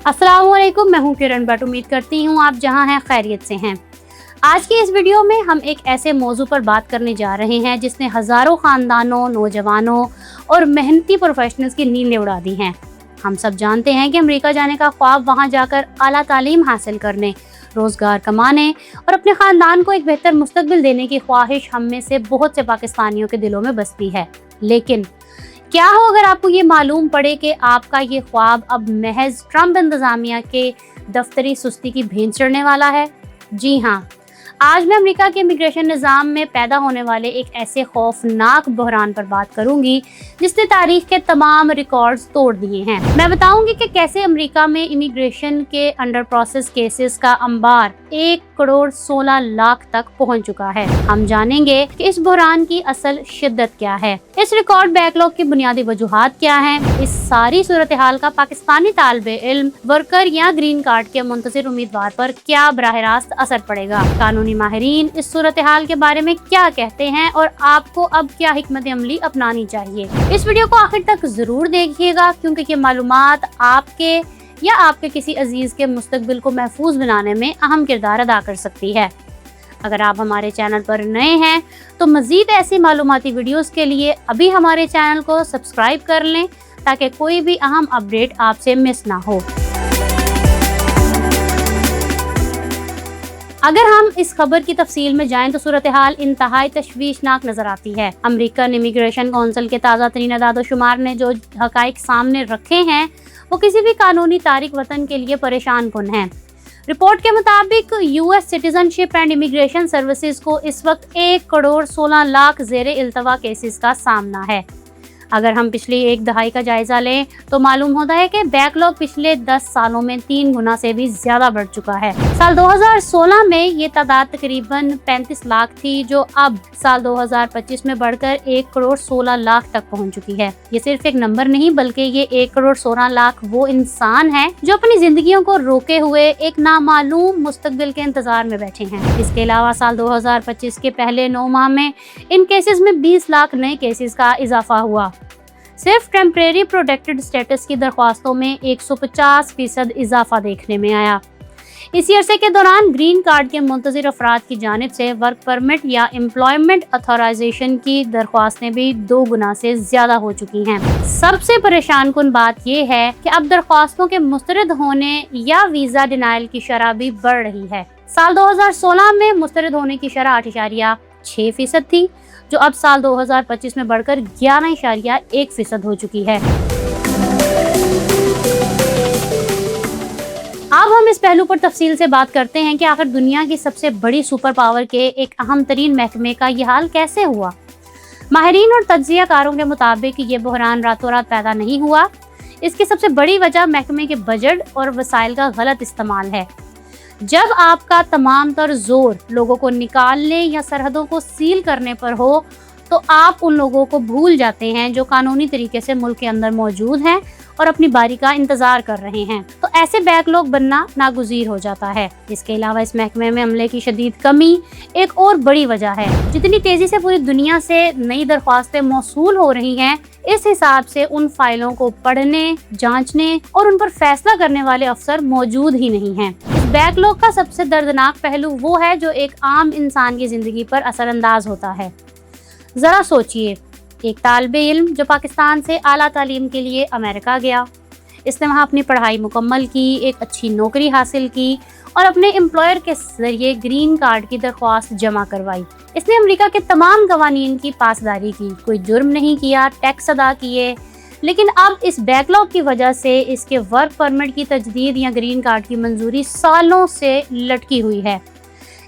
अस्सलाम वालेकुम, मैं हूँ किरण भट्ट। उम्मीद करती हूँ आप जहाँ हैं खैरियत से हैं। आज की इस वीडियो में हम एक ऐसे मौजू पर बात करने जा रहे हैं जिसने हज़ारों ख़ानदानों, नौजवानों और मेहनती प्रोफेशनल्स की नींदें उड़ा दी हैं। हम सब जानते हैं कि अमेरिका जाने का ख्वाब वहाँ जाकर आला तालीम हासिल करने, रोज़गार कमाने और अपने ख़ानदान को एक बेहतर मुस्तकबिल देने की ख्वाहिश हम में से बहुत से पाकिस्तानियों के दिलों में बसती है। लेकिन क्या हो अगर आपको ये मालूम पड़े कि आपका ये ख्वाब अब महज ट्रंप इंतज़ामिया के दफ्तरी सुस्ती की भेंट चढ़ने वाला है? जी हाँ, आज मैं अमेरिका के इमिग्रेशन निज़ाम में पैदा होने वाले एक ऐसे खौफनाक बहरान पर बात करूंगी जिसने तारीख के तमाम रिकॉर्ड्स तोड़ दिए हैं। मैं बताऊंगी कि कैसे अमेरिका में इमिग्रेशन के अंडर प्रोसेस केसेस का अंबार 1,16,00,000 तक पहुंच चुका है। हम जानेंगे कि इस बहरान की असल शिद्दत क्या है, इस रिकॉर्ड बैकलॉग की बुनियादी वजूहात क्या हैं, इस सारी सूरत हाल का पाकिस्तानी तालिबे इल्म, वर्कर या ग्रीन कार्ड के मुंतज़िर उम्मीदवार पर क्या बराह रास्त असर पड़ेगा, कानूनी माहिरीन इस सूरत हाल के बारे में क्या कहते हैं और आपको अब क्या हिकमत अमली अपनानी चाहिए। इस वीडियो को आखिर तक जरूर देखिएगा क्योंकि ये मालूमात आपके या आपके किसी अजीज के मुस्तकबिल को महफूज बनाने में अहम किरदार अदा कर सकती है। अगर आप हमारे चैनल पर नए हैं तो मजीद ऐसी मालूमाती वीडियोस के लिए अभी हमारे चैनल को सब्सक्राइब कर लें ताकि कोई भी अहम अपडेट आपसे मिस ना हो। अगर हम इस खबर की तफसील में जाएं तो सूरत हाल इंतहाई तशवीशनाक नजर आती है। अमेरिकन इमिग्रेशन काउंसिल के ताज़ा तरीन अदाद-ओ-शुमार ने जो हकाइक सामने रखे हैं वो किसी भी कानूनी तारिक वतन के लिए परेशान कुन हैं। रिपोर्ट के मुताबिक US citizenship and immigration services को इस वक्त 1,16,00,000 ज़ेरे इल्तवा केसेस का सामना है। अगर हम पिछली एक दहाई का जायजा लें तो मालूम होता है कि बैकलॉग पिछले 10 सालों में 3 गुना से भी ज्यादा बढ़ चुका है। साल 2016 में ये तादाद तकरीबन 35 लाख थी जो अब साल 2025 में बढ़कर 1,16,00,000 तक पहुंच चुकी है। ये सिर्फ एक नंबर नहीं बल्कि ये 1,16,00,000 वो इंसान है जो अपनी जिंदगियों को रोके हुए एक नामालूम मुस्तकबिल के इंतजार में बैठे हैं। इसके अलावा साल 2025 के पहले 9 माह में इन केसेस में 20 लाख नए केसेस का इजाफा हुआ। सिर्फ टेम्परेरी प्रोटेक्टेड स्टेटस की दरख्वास्तों में 150% इजाफा देखने में आया। इसी अरसे के दौरान ग्रीन कार्ड के मुंतज़िर अफराद की जानिब से वर्क परमिट या एम्प्लॉयमेंट अथॉराइजेशन की दरख्वास्तें भी 2 गुना से ज्यादा हो चुकी हैं। सबसे परेशान कुन बात यह है कि अब दरख्वास्तों के मुस्तरद होने या वीजा डिनाइल की शरह भी बढ़ रही है। साल 2016 में मुस्तरद होने की शरह 8.6% थी जो अब साल 2025 में बढ़कर 11.1% हो चुकी है। अब हम इस पहलू पर तफसील से बात करते हैं कि आखिर दुनिया की सबसे बड़ी सुपर पावर के एक अहम तरीन महकमे का ये हाल कैसे हुआ। माहिरीन और तज्जियाकारों के मुताबिक ये बहरान रातों रात पैदा नहीं हुआ। इसकी सबसे बड़ी वजह महकमे के बजट और वसाइल का गलत इस्तेमाल है। जब आपका तमाम तर जोर लोगों को निकालने या सरहदों को सील करने पर हो तो आप उन लोगों को भूल जाते हैं जो कानूनी तरीके से मुल्क के अंदर मौजूद हैं और अपनी बारी का इंतजार कर रहे हैं। तो ऐसे बैकलॉग बनना नागुज़ीर हो जाता है। इसके अलावा इस महकमे में अमले की शदीद कमी एक और बड़ी वजह है। जितनी तेजी से पूरी दुनिया से नई दरख्वास्तें मौसूल हो रही हैं इस हिसाब से उन फाइलों को पढ़ने, जांचने और उन पर फैसला करने वाले अफसर मौजूद ही नहीं हैं। इस बैकलॉग का सबसे दर्दनाक पहलू वो है जो एक आम इंसान की जिंदगी पर असरअंदाज होता है। जरा सोचिए, एक तालिबे इल्म जो पाकिस्तान से आला तालीम के लिए अमेरिका गया, इसने वहाँ अपनी पढ़ाई मुकम्मल की, एक अच्छी नौकरी हासिल की और अपने एम्प्लॉयर के जरिए ग्रीन कार्ड की दरख्वास्त जमा करवाई। इसने अमेरिका के तमाम कवानीन की पासदारी की, कोई जुर्म नहीं किया, टैक्स अदा किए, लेकिन अब इस बैकलॉग की वजह से इसके वर्क परमिट की तजदीद या ग्रीन कार्ड की मंजूरी सालों से लटकी हुई है।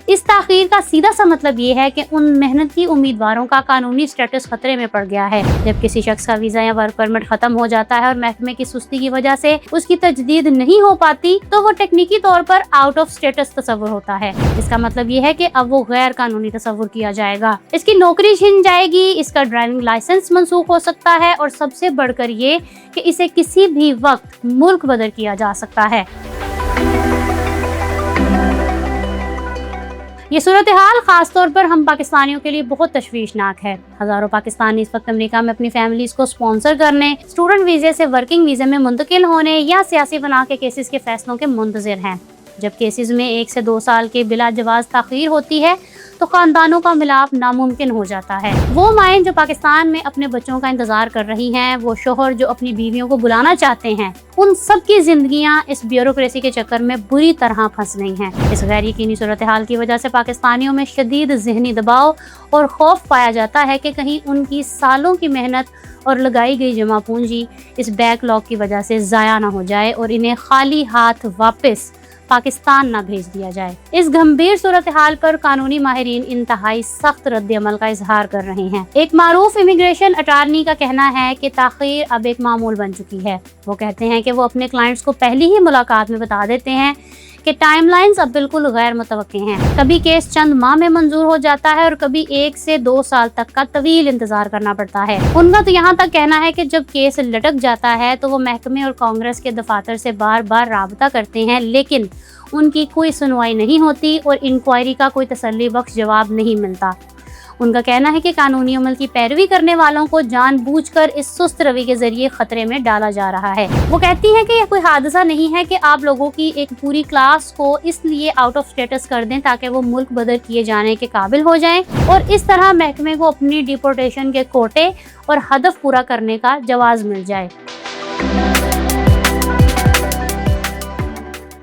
इस ताख़ीर का सीधा सा मतलब ये है कि उन मेहनती उम्मीदवारों का कानूनी स्टेटस खतरे में पड़ गया है। जब किसी शख्स का वीज़ा या वर्क परमिट ख़त्म हो जाता है और महकमे की सुस्ती की वजह से उसकी तजदीद नहीं हो पाती तो वो टेक्निकी तौर पर आउट ऑफ स्टेटस तस्वुर होता है। इसका मतलब ये है कि अब वो गैर कानूनी तस्वुर किया जाएगा, इसकी नौकरी छिन जाएगी, इसका ड्राइविंग लाइसेंस मनसूख हो सकता है और सबसे बढ़कर ये कि इसे किसी भी वक्त मुल्क बदर किया जा सकता है। ये सूरत हाल खास तौर पर हम पाकिस्तानियों के लिए बहुत तशवीशनाक है। हजारों पाकिस्तानी इस वक्त अमेरिका में अपनी फैमिलीज को स्पॉन्सर करने, स्टूडेंट वीजे से वर्किंग वीजे में मुंतकिल होने या सियासी पनाह के केसेस के फैसलों के मुंतजिर हैं। जब केसेस में 1 से 2 साल के बिला जवाज ताखीर होती है तो खानदानों का मिलाप नामुमकिन हो जाता है। वो माएँ जो पाकिस्तान में अपने बच्चों का इंतजार कर रही हैं, वो शोहर जो अपनी बीवियों को बुलाना चाहते हैं, उन सब की जिंदगियां इस ब्यूरोक्रेसी के चक्कर में बुरी तरह फंस गई हैं। इस गैर यकीनी सूरत हाल की वजह से पाकिस्तानियों में शदीद ज़हनी दबाव और खौफ पाया जाता है कि कहीं उनकी सालों की मेहनत और लगाई गई जमा पूंजी इस बैकलॉग की वजह से ज़ाया ना हो जाए और इन्हें खाली हाथ वापस पाकिस्तान ना भेज दिया जाए। इस गंभीर सूरत हाल पर कानूनी माहिरीन इंतहाई सख्त रद्द-ए-अमल का इजहार कर रहे हैं। एक मारूफ इमिग्रेशन अटार्नी का कहना है कि ताखीर अब एक मामूल बन चुकी है। वो कहते हैं कि वो अपने क्लाइंट्स को पहली ही मुलाकात में बता देते हैं कि टाइमलाइंस अब बिल्कुल गैर मुतवक्के हैं। कभी केस चंद माह में मंजूर हो जाता है और कभी 1 से 2 साल तक का तवील इंतजार करना पड़ता है। उनका तो यहाँ तक कहना है कि जब केस लटक जाता है तो वो महकमे और कांग्रेस के दफातर से बार बार राबता करते हैं, लेकिन उनकी कोई सुनवाई नहीं होती और इंक्वायरी का कोई तसल्ली बख्श जवाब नहीं मिलता। उनका कहना है कि कानूनी अमल की पैरवी करने वालों को जानबूझकर इस सुस्त रवि के जरिए खतरे में डाला जा रहा है। वो कहती हैं कि यह कोई हादसा नहीं है कि आप लोगों की एक पूरी क्लास को इसलिए आउट ऑफ स्टेटस कर दें ताकि वो मुल्क बदर किए जाने के काबिल हो जाएं और इस तरह महकमे को अपनी डिपोर्टेशन के कोटे और हदफ पूरा करने का जवाज मिल जाए।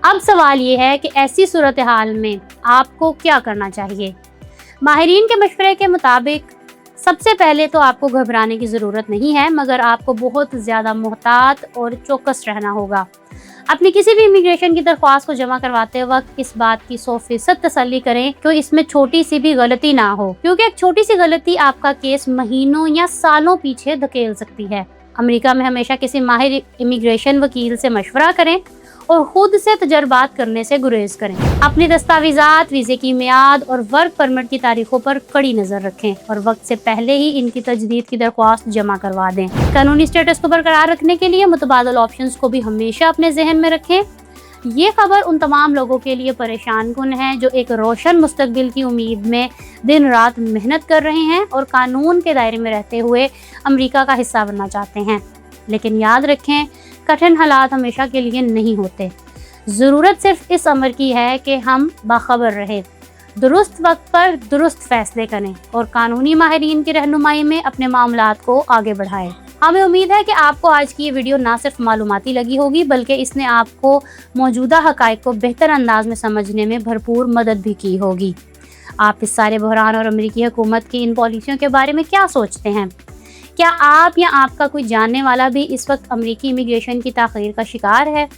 अब सवाल ये है कि ऐसी सूरत हाल में आपको क्या करना चाहिए। माहिरीन के मशवरे के मुताबिक सबसे पहले तो आपको घबराने की ज़रूरत नहीं है, मगर आपको बहुत ज़्यादा मुहतात और चौकस रहना होगा। अपनी किसी भी इमिग्रेशन की दरख्वास्त को जमा करवाते वक्त इस बात की 100% तसल्ली करें कि इसमें छोटी सी भी गलती ना हो, क्योंकि एक छोटी सी गलती आपका केस महीनों या सालों पीछे धकेल सकती है। अमेरिका में हमेशा किसी माहिर इमिग्रेशन वकील से मशवरा करें और खुद से तजर्बात करने से गुरेज करें। अपने दस्तावेजात, वीज़े की मियाद और वर्क परमिट की तारीखों पर कड़ी नज़र रखें और वक्त से पहले ही इनकी तजदीद की दरख्वास्त जमा करवा दें। कानूनी स्टेटस को बरकरार रखने के लिए मुतबादल ऑप्शंस को भी हमेशा अपने जहन में रखें। ये खबर उन तमाम लोगों के लिए परेशान कुन है जो एक रोशन मुस्तकबिल की उम्मीद में दिन रात मेहनत कर रहे हैं और कानून के दायरे में रहते हुए अमेरिका का हिस्सा बनना चाहते हैं। लेकिन याद रखें, कठिन हालात हमेशा के लिए नहीं होते। ज़रूरत सिर्फ इस अमर की है कि हम बाखबर रहें, दुरुस्त वक्त पर दुरुस्त फैसले करें और कानूनी माहिरीन की रहनुमाई में अपने मामलात को आगे बढ़ाएं। हमें उम्मीद है कि आपको आज की ये वीडियो ना सिर्फ मालूमाती लगी होगी, बल्कि इसने आपको मौजूदा हक़ाइक़ को बेहतर अंदाज में समझने में भरपूर मदद भी की होगी। आप इस सारे बहरान और अमेरिकी हुकूमत की इन पॉलिसियों के बारे में क्या सोचते हैं? क्या आप या आपका कोई जानने वाला भी इस वक्त अमेरिकी इमिग्रेशन की ताख़ीर का शिकार है?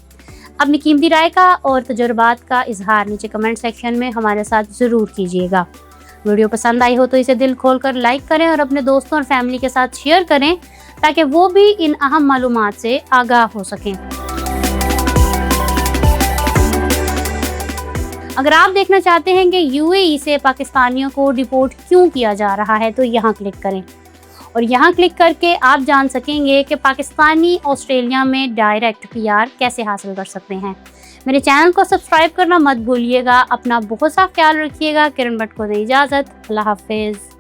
अपनी कीमती राय का और तजुर्बात का इजहार नीचे कमेंट सेक्शन में हमारे साथ ज़रूर कीजिएगा। वीडियो पसंद आई हो तो इसे दिल खोल कर लाइक करें और अपने दोस्तों और फैमिली के साथ शेयर करें ताकि वो भी इन अहम मालूमात से आगाह हो सकें। अगर आप देखना चाहते हैं कि यूएई से पाकिस्तानियों को डिपोर्ट क्यों किया जा रहा है तो यहाँ क्लिक करें और यहाँ क्लिक करके आप जान सकेंगे कि पाकिस्तानी ऑस्ट्रेलिया में डायरेक्ट पीआर कैसे हासिल कर सकते हैं। मेरे चैनल को सब्सक्राइब करना मत भूलिएगा। अपना बहुत सा ख्याल रखिएगा। किरण भट्ट को दे इजाज़त। अल्लाह हाफिज़।